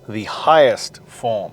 the highest form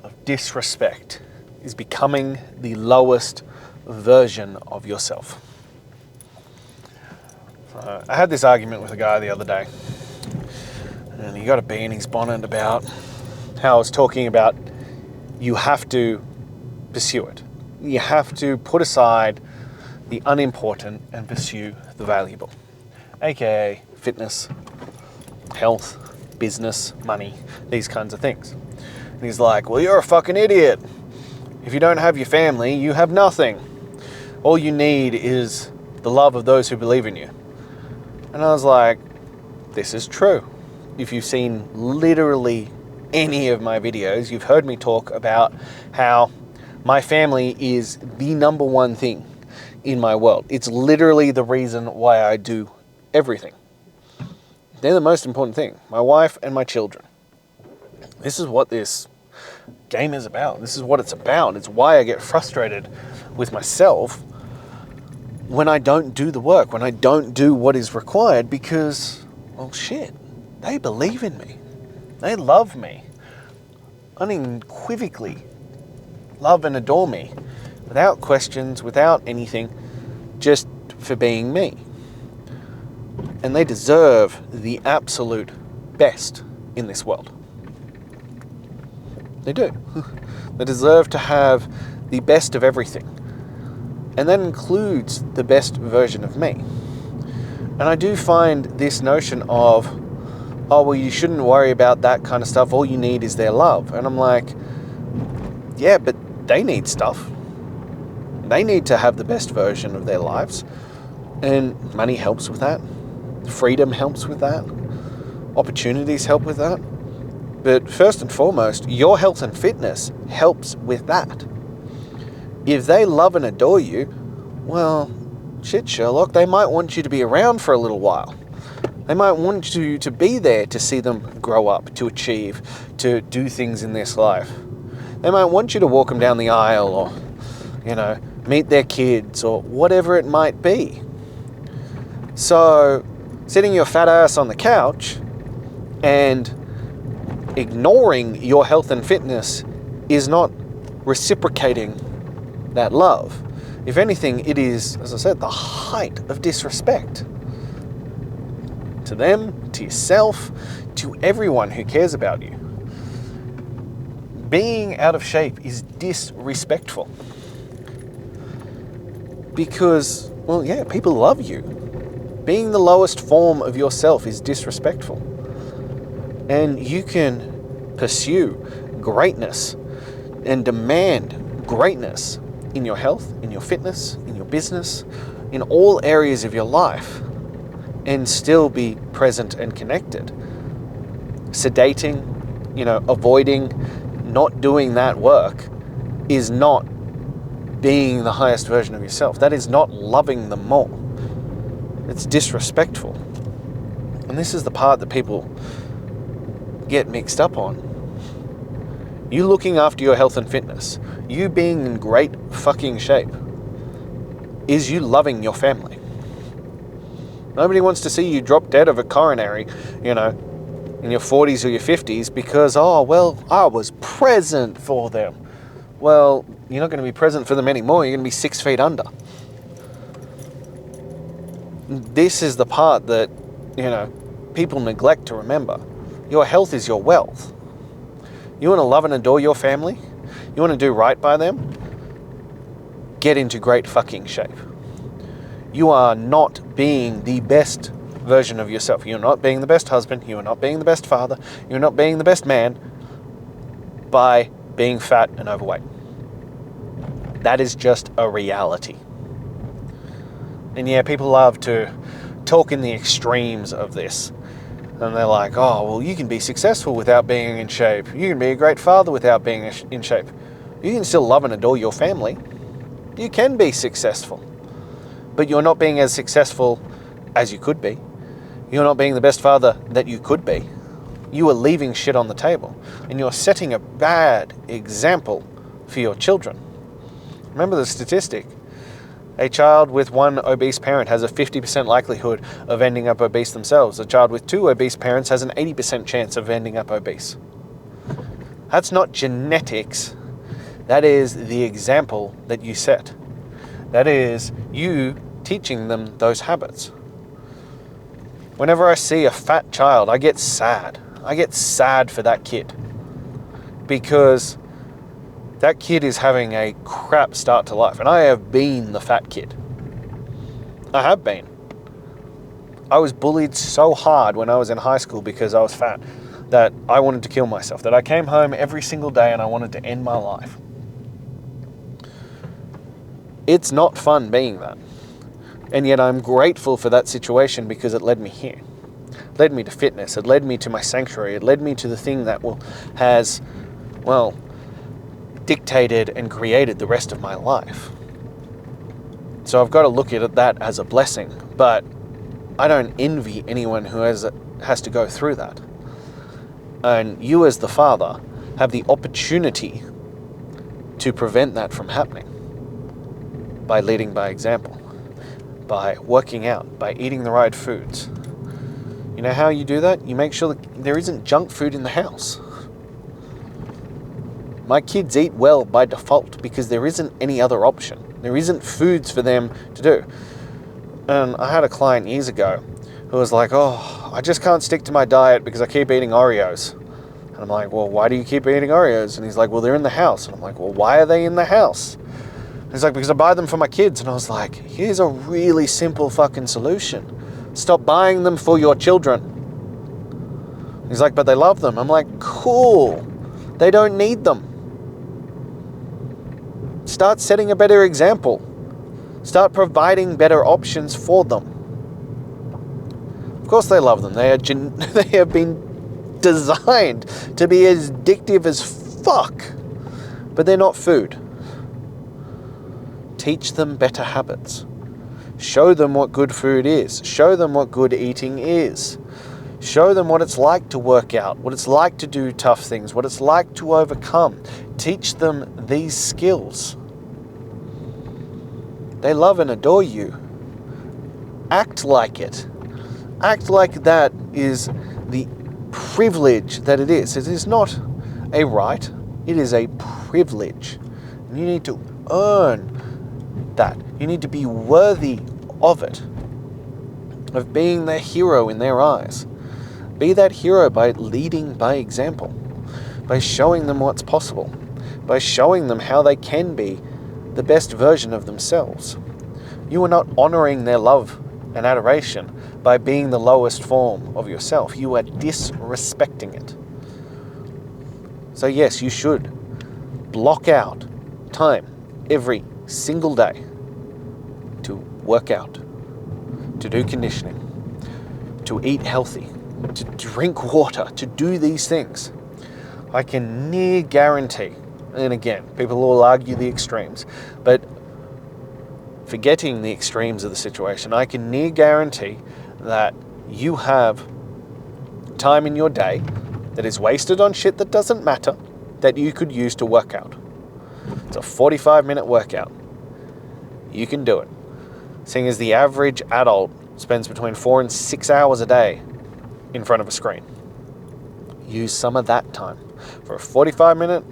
of disrespect is becoming the lowest version of yourself. I had this argument with a guy the other day, and he got a bee in his bonnet about how I was talking about you have to pursue it. You have to put aside the unimportant and pursue the valuable, aka fitness, health, business, money, these kinds of things. And he's like, well, you're a fucking idiot. If you don't have your family, you have nothing. All you need is the love of those who believe in you. And I was like, this is true. If you've seen literally any of my videos, you've heard me talk about how my family is the number one thing in my world. It's literally the reason why I do everything. They're the most important thing. My wife and my children. This is what this game is about. This is what it's about. It's why I get frustrated with myself when I don't do the work, when I don't do what is required, because, well, shit, they believe in me. They love me. Unequivocally love and adore me. Without questions, without anything, just for being me. And they deserve the absolute best in this world. They do. They deserve to have the best of everything. And that includes the best version of me. And I do find this notion of, oh, well, you shouldn't worry about that kind of stuff. All you need is their love. And I'm like, yeah, but they need stuff. They need to have the best version of their lives. And money helps with that. Freedom helps with that. Opportunities help with that. But first and foremost, your health and fitness helps with that. If they love and adore you, well, shit, Sherlock, they might want you to be around for a little while. They might want you to be there to see them grow up, to achieve, to do things in this life. They might want you to walk them down the aisle or, meet their kids or whatever it might be. So, sitting your fat ass on the couch and ignoring your health and fitness is not reciprocating that love. If anything, it is, as I said, the height of disrespect. To them, to yourself, to everyone who cares about you. Being out of shape is disrespectful. Because, well, yeah, people love you. Being the lowest form of yourself is disrespectful. And you can pursue greatness and demand greatness in your health, in your fitness, in your business, in all areas of your life, and still be present and connected. Sedating, avoiding, not doing that work is not being the highest version of yourself. That is not loving them more. It's disrespectful. And this is the part that people get mixed up on. You looking after your health and fitness, you being in great fucking shape, is you loving your family. Nobody wants to see you drop dead of a coronary, in your 40s or your 50s because, I was present for them. Well, you're not going to be present for them anymore. You're going to be 6 feet under. This is the part that, people neglect to remember. Your health is your wealth. You want to love and adore your family? You want to do right by them? Get into great fucking shape. You are not being the best version of yourself. You're not being the best husband. You are not being the best father. You're not being the best man by being fat and overweight. That is just a reality. And yeah, people love to talk in the extremes of this. And they're like, oh, well, you can be successful without being in shape. You can be a great father without being in shape. You can still love and adore your family. You can be successful. But you're not being as successful as you could be. You're not being the best father that you could be. You are leaving shit on the table. And you're setting a bad example for your children. Remember the statistic. A child with one obese parent has a 50% likelihood of ending up obese themselves. A child with 2 obese parents has an 80% chance of ending up obese. That's not genetics. That is the example that you set. That is you teaching them those habits. Whenever I see a fat child, I get sad. I get sad for that kid. Because that kid is having a crap start to life. And I have been the fat kid. I have been. I was bullied so hard when I was in high school because I was fat that I wanted to kill myself. That I came home every single day and I wanted to end my life. It's not fun being that. And yet I'm grateful for that situation because it led me here. It led me to fitness. It led me to my sanctuary. It led me to the thing that has dictated and created the rest of my life. So I've got to look at that as a blessing. But I don't envy anyone who has to go through that. And you as the father have the opportunity to prevent that from happening by leading by example, by working out, by eating the right foods. You know how you do that? You make sure that there isn't junk food in the house. My kids eat well by default because there isn't any other option. There isn't foods for them to do. And I had a client years ago who was like, oh, I just can't stick to my diet because I keep eating Oreos. And I'm like, well, why do you keep eating Oreos? And he's like, well, they're in the house. And I'm like, well, why are they in the house? And he's like, because I buy them for my kids. And I was like, here's a really simple fucking solution. Stop buying them for your children. He's like, but they love them. I'm like, cool. They don't need them. Start setting a better example. Start providing better options for them. Of course they love them. They have been designed to be as addictive as fuck. But they're not food. Teach them better habits. Show them what good food is. Show them what good eating is. Show them what it's like to work out, what it's like to do tough things, what it's like to overcome. Teach them these skills. They love and adore you. Act like it. Act like that is the privilege that it is. It is not a right. It is a privilege. You need to earn that. You need to be worthy of it, of being the hero in their eyes. Be that hero by leading by example, by showing them what's possible, by showing them how they can be the best version of themselves. You are not honoring their love and adoration by being the lowest form of yourself. You are disrespecting it. So yes, you should block out time every single day to work out, to do conditioning, to eat healthy, to drink water, to do these things. I can near guarantee, and again, people will argue the extremes, but forgetting the extremes of the situation, I can near guarantee that you have time in your day that is wasted on shit that doesn't matter, that you could use to work out. It's a 45-minute workout. You can do it. Seeing as the average adult spends between 4 and 6 hours a day in front of a screen. Use some of that time for a 45-minute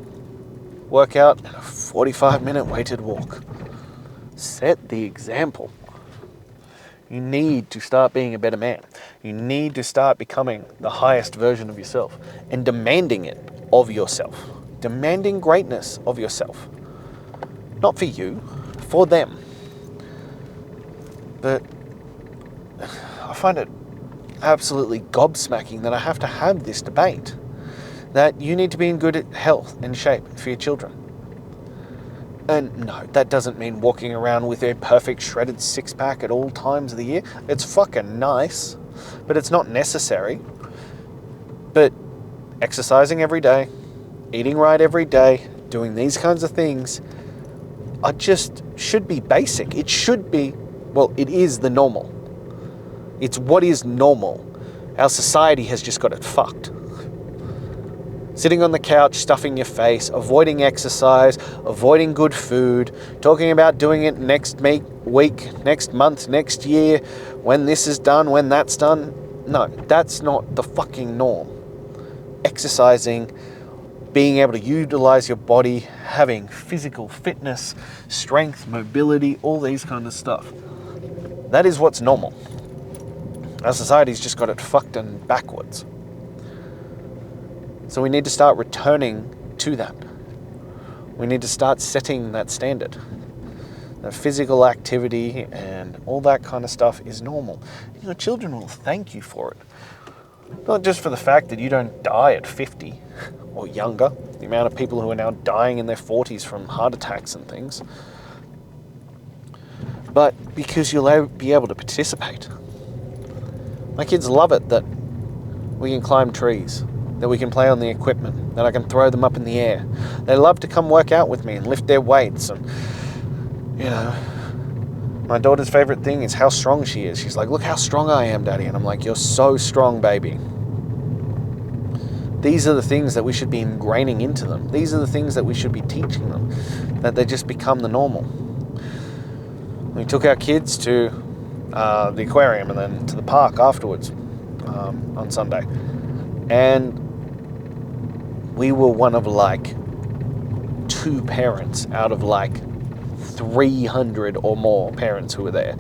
workout and a 45-minute weighted walk. Set the example. You need to start being a better man. You need to start becoming the highest version of yourself and demanding it of yourself. Demanding greatness of yourself. Not for you, for them. But I find it absolutely gobsmacking that I have to have this debate. That you need to be in good health and shape for your children. And no, that doesn't mean walking around with a perfect shredded six-pack at all times of the year. It's fucking nice, but it's not necessary. But exercising every day, eating right every day, doing these kinds of things should be basic. It should be, well, it is the normal. It's what is normal. Our society has just got it fucked. Sitting on the couch, stuffing your face, avoiding exercise, avoiding good food, talking about doing it next week, next month, next year, when this is done, when that's done. No, that's not the fucking norm. Exercising, being able to utilize your body, having physical fitness, strength, mobility, all these kind of stuff. That is what's normal. Our society's just got it fucked and backwards. So we need to start returning to that. We need to start setting that standard. That physical activity and all that kind of stuff is normal. Your children will thank you for it. Not just for the fact that you don't die at 50 or younger, the amount of people who are now dying in their 40s from heart attacks and things, but because you'll be able to participate. My kids love it that we can climb trees, that we can play on the equipment, that I can throw them up in the air. They love to come work out with me and lift their weights. And, you know, my daughter's favorite thing is how strong she is. She's like, look how strong I am, Daddy. And I'm like, you're so strong, baby. These are the things that we should be ingraining into them. These are the things that we should be teaching them, that they just become the normal. We took our kids to the aquarium and then to the park afterwards on Sunday. And we were one of like 2 parents out of like 300 or more parents who were there,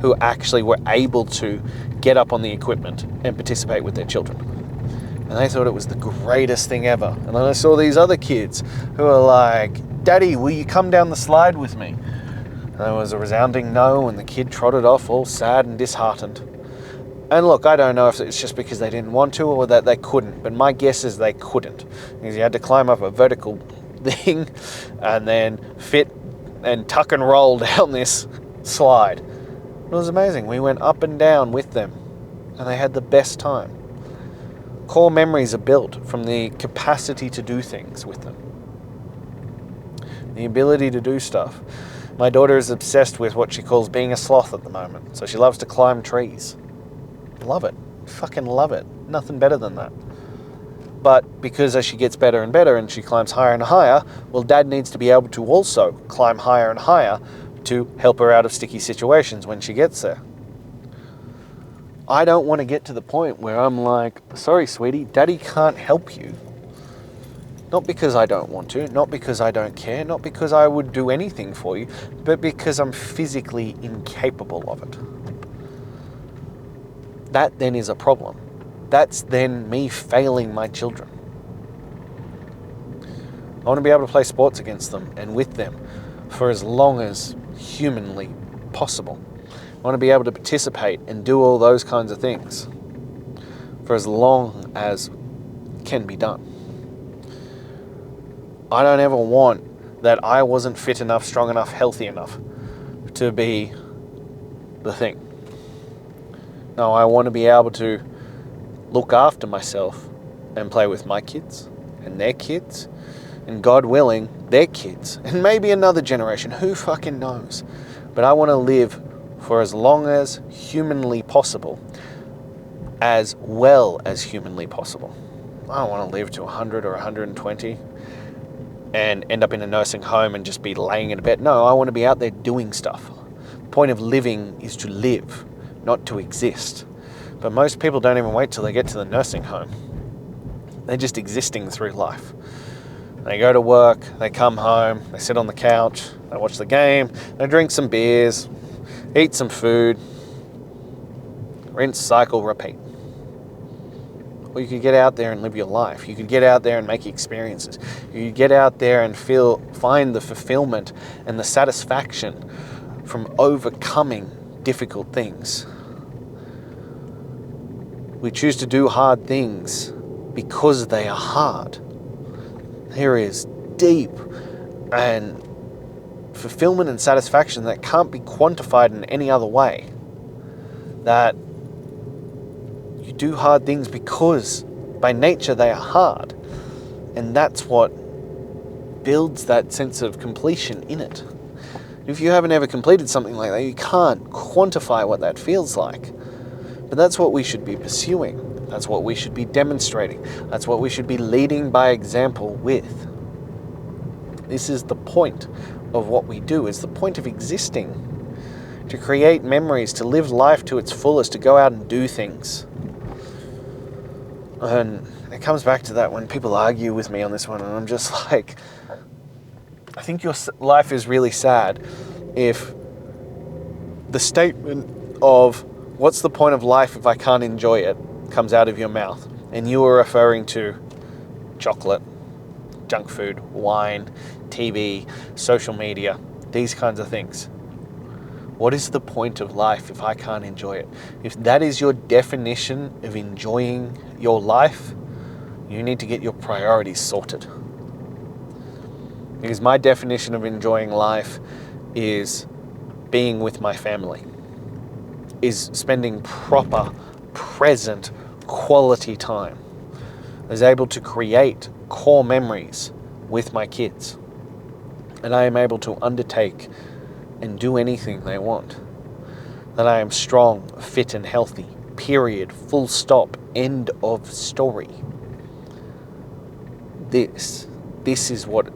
who actually were able to get up on the equipment and participate with their children. And they thought it was the greatest thing ever. And then I saw these other kids who were like, Daddy, will you come down the slide with me? And there was a resounding no, and the kid trotted off all sad and disheartened. And look, I don't know if it's just because they didn't want to or that they couldn't, but my guess is they couldn't. Because you had to climb up a vertical thing and then fit and tuck and roll down this slide. It was amazing. We went up and down with them and they had the best time. Core memories are built from the capacity to do things with them. The ability to do stuff. My daughter is obsessed with what she calls being a sloth at the moment. So she loves to climb trees. Love it. Fucking love it. Nothing better than that. But because as she gets better and better and she climbs higher and higher, well, Dad needs to be able to also climb higher and higher to help her out of sticky situations when she gets there. I don't want to get to the point where I'm like, sorry, sweetie, Daddy can't help you. Not because I don't want to, not because I don't care, not because I would do anything for you, but because I'm physically incapable of it. That then is a problem. That's then me failing my children. I want to be able to play sports against them and with them for as long as humanly possible. I want to be able to participate and do all those kinds of things for as long as can be done. I don't ever want that I wasn't fit enough, strong enough, healthy enough to be the thing. No, I want to be able to look after myself and play with my kids and their kids and, God willing, their kids and maybe another generation. Who fucking knows? But I want to live for as long as humanly possible, as well as humanly possible. I don't want to live to 100 or 120 and end up in a nursing home and just be laying in a bed. No, I want to be out there doing stuff. The point of living is to live, not to exist. But most people don't even wait till they get to the nursing home. They're just existing through life. They go to work, they come home, they sit on the couch, they watch the game, they drink some beers, eat some food, rinse, cycle, repeat. Or you could get out there and live your life. You could get out there and make experiences. You could get out there and find the fulfillment and the satisfaction from overcoming difficult things. We choose to do hard things because they are hard. There is deep and fulfillment and satisfaction that can't be quantified in any other way. That you do hard things because by nature they are hard. And that's what builds that sense of completion in it. If you haven't ever completed something like that, you can't quantify what that feels like. But that's what we should be pursuing. That's what we should be demonstrating. That's what we should be leading by example with. This is the point of what we do. It's the point of existing. To create memories, to live life to its fullest, to go out and do things. And it comes back to that when people argue with me on this one, and I'm just like, I think your life is really sad if the statement of what's the point of life if I can't enjoy it comes out of your mouth, and you are referring to chocolate, junk food, wine, TV, social media, these kinds of things. What is the point of life if I can't enjoy it? If that is your definition of enjoying your life, you need to get your priorities sorted. Because my definition of enjoying life is being with my family, is spending proper, present, quality time, is able to create core memories with my kids, and I am able to undertake and do anything they want, that I am strong, fit and healthy, period, full stop, end of story. This is what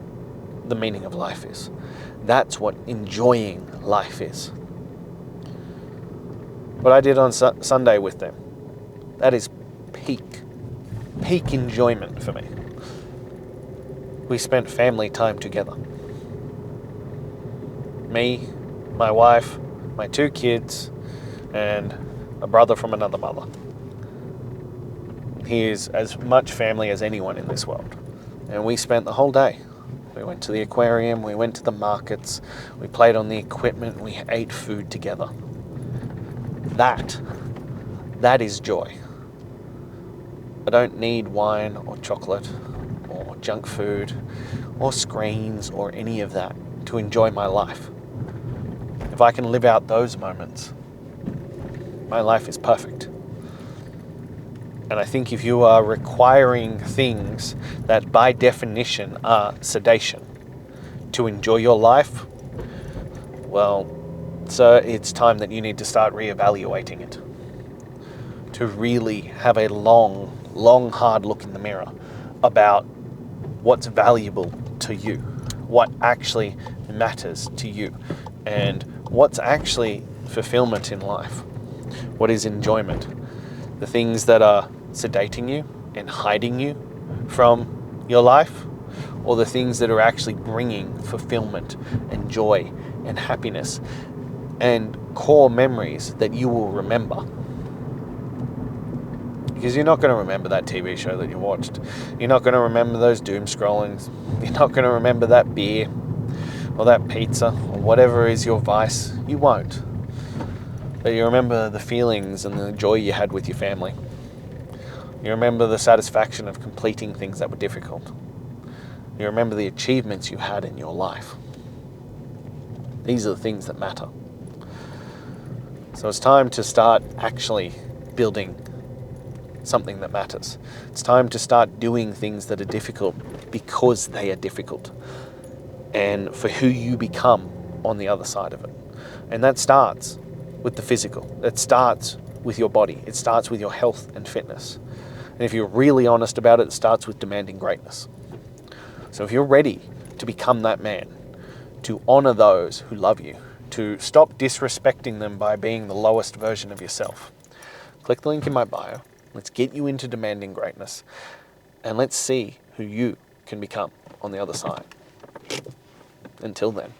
the meaning of life is. That's what enjoying life is. What I did on Sunday with them, that is peak enjoyment for me. We spent family time together. Me, my wife, my 2 kids, and a brother from another mother. He is as much family as anyone in this world. And we spent the whole day. We went to the aquarium, we went to the markets, we played on the equipment, we ate food together. That is joy. I don't need wine or chocolate or junk food or screens or any of that to enjoy my life. If I can live out those moments, my life is perfect. And I think if you are requiring things that by definition are sedation to enjoy your life, well, sir, it's time that you need to start reevaluating it. To really have a long, hard look in the mirror about what's valuable to you, what actually matters to you, and what's actually fulfillment in life. What is enjoyment? The things that are sedating you and hiding you from your life, or the things that are actually bringing fulfillment and joy and happiness and core memories that you will remember. Because you're not going to remember that TV show that you watched. You're not going to remember those doom scrollings. You're not going to remember that beer or that pizza or whatever is your vice. You won't. But you remember the feelings and the joy you had with your family. You remember the satisfaction of completing things that were difficult. You remember the achievements you had in your life. These are the things that matter. So it's time to start actually building something that matters. It's time to start doing things that are difficult because they are difficult, and for who you become on the other side of it. And that starts with the physical. It starts with your body. It starts with your health and fitness. And if you're really honest about it, it starts with demanding greatness. So if you're ready to become that man, to honor those who love you, to stop disrespecting them by being the lowest version of yourself, click the link in my bio. Let's get you into demanding greatness, and let's see who you can become on the other side. Until then.